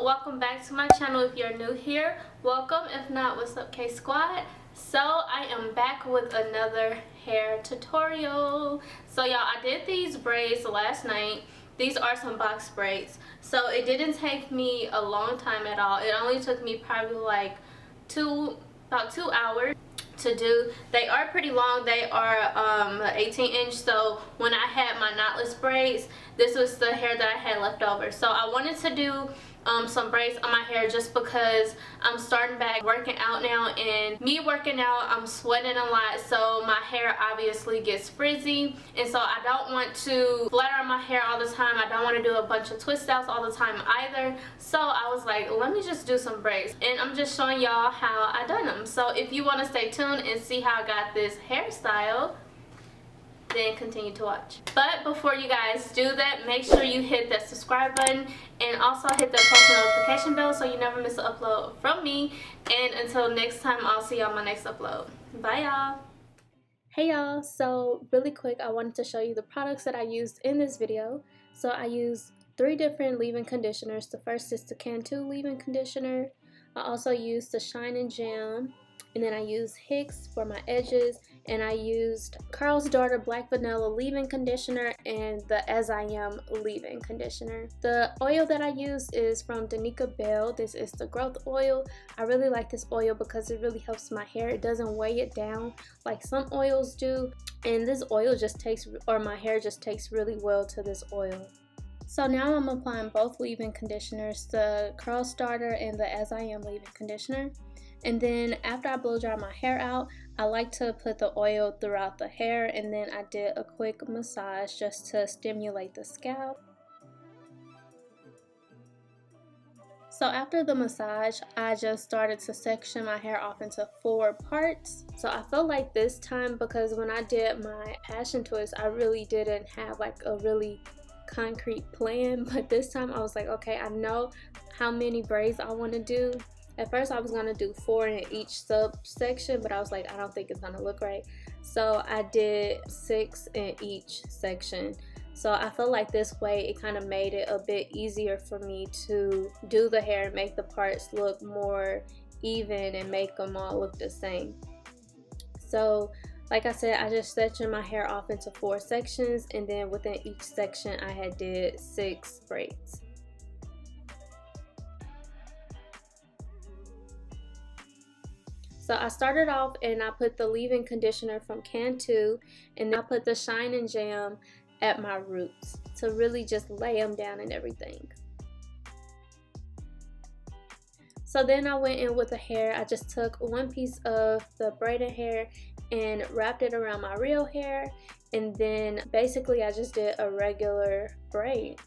welcome back to my channel. If you're new here, welcome. If not, what's up, K Squad? So I am back with another hair tutorial. So y'all, I did these braids last night. These are some box braids, so it didn't take me a long time at all. It only took me probably like about 2 hours to do. They are pretty long. They are 18-inch. So when I had my knotless braids, this was the hair that I had left over. So I wanted to do some braids on my hair just because I'm starting back working out now, and me working out, I'm sweating a lot, so my hair obviously gets frizzy, and so I don't want to flatter my hair all the time. I don't want to do a bunch of twist outs all the time either. So I was like, let me just do some braids, and I'm just showing y'all how I done them. So if you want to stay tuned and see how I got this hairstyle, then continue to watch. But before you guys do that, make sure you hit that subscribe button and also hit the post notification bell so you never miss an upload from me. And until next time, I'll see y'all on my next upload. Bye y'all. Hey y'all, so really quick, I wanted to show you the products that I used in this video. So I used 3 different leave-in conditioners. The first is the Cantu leave-in conditioner. I also used the Shine and Jam, and then I used Hicks for my edges, and I used Carl's Daughter Black Vanilla leave-in conditioner and the As I Am leave-in conditioner. The oil that I use is from Danica Bell. This is the growth oil. I really like this oil because it really helps my hair. It doesn't weigh it down like some oils do, and this oil just takes, or my hair just takes really well to this oil. So now I'm applying both leave-in conditioners, the Carl's Daughter and the As I Am leave-in conditioner. And then after I blow dry my hair out, I like to put the oil throughout the hair, and then I did a quick massage just to stimulate the scalp. So after the massage, I just started to section my hair off into 4 parts. So I felt like this time, because when I did my passion twist, I really didn't have like a really concrete plan, but this time I was like, okay, I know how many braids I want to do. At first I was going to do 4 in each subsection, but I was like, I don't think it's going to look right. So I did 6 in each section. So I feel like this way it kind of made it a bit easier for me to do the hair and make the parts look more even and make them all look the same. So like I said, I just sectioned my hair off into 4 sections, and then within each section I had did 6 braids. So I started off and I put the leave-in conditioner from Cantu, and then I put the Shine and Jam at my roots to really just lay them down and everything. So then I went in with the hair. I just took 1 piece of the braided hair and wrapped it around my real hair, and then basically I just did a regular braid.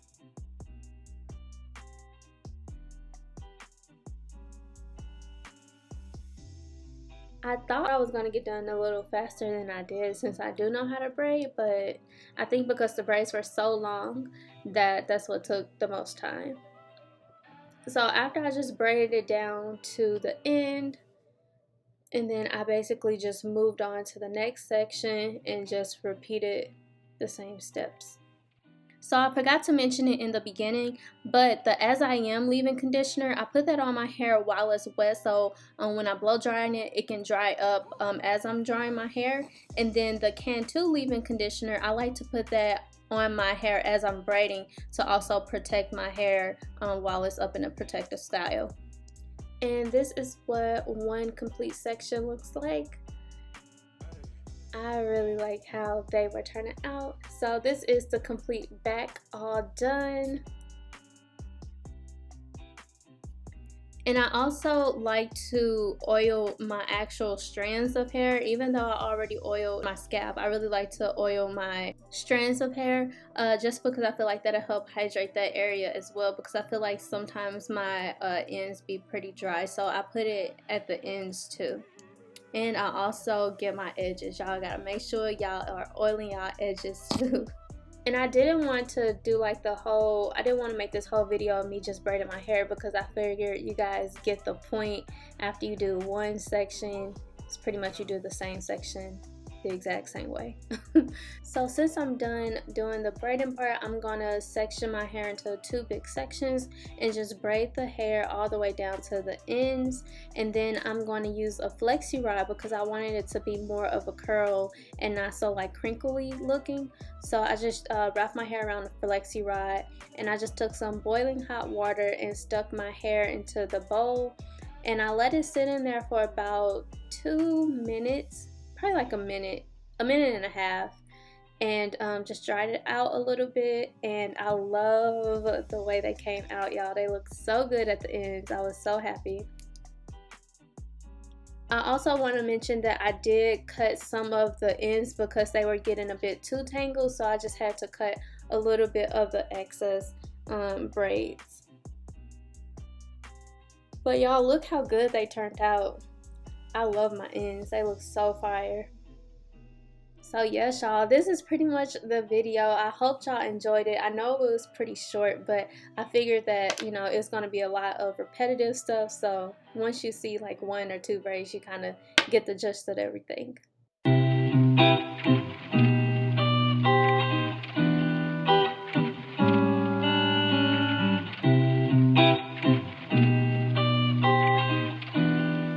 I thought I was going to get done a little faster than I did, since I do know how to braid, but I think because the braids were so long that's what took the most time. So after I just braided it down to the end, and then I basically just moved on to the next section and just repeated the same steps. So I forgot to mention it in the beginning, but the As I Am leave-in conditioner, I put that on my hair while it's wet, so when I blow drying it, it can dry up as I'm drying my hair. And then the Cantu leave-in conditioner, I like to put that on my hair as I'm braiding to also protect my hair while it's up in a protective style. And this is what 1 complete section looks like. I really like how they were turning out. So this is the complete back all done. And I also like to oil my actual strands of hair. Even though I already oiled my scalp, I really like to oil my strands of hair just because I feel like that'll help hydrate that area as well, because I feel like sometimes my ends be pretty dry, so I put it at the ends too. And I also get my edges. Y'all gotta make sure y'all are oiling y'all edges too. And I didn't want to do like I didn't want to make this whole video of me just braiding my hair, because I figured you guys get the point. After you do 1 section, it's pretty much you do the same section the exact same way. So since I'm done doing the braiding part, I'm gonna section my hair into 2 big sections and just braid the hair all the way down to the ends. And then I'm going to use a flexi rod because I wanted it to be more of a curl and not so like crinkly looking. So I just wrapped my hair around the flexi rod, and I just took some boiling hot water and stuck my hair into the bowl, and I let it sit in there for about 2 minutes, probably like a minute and a half, and just dried it out a little bit. And I love the way they came out, y'all. They look so good at the ends. I was so happy. I also want to mention that I did cut some of the ends because they were getting a bit too tangled, so I just had to cut a little bit of the excess braids. But y'all, look how good they turned out. I love my ends. They look so fire. So yes, y'all, this is pretty much the video. I hope y'all enjoyed it. I know it was pretty short, but I figured that, you know, it's going to be a lot of repetitive stuff. So once you see like 1 or 2 braids, you kind of get the gist of everything.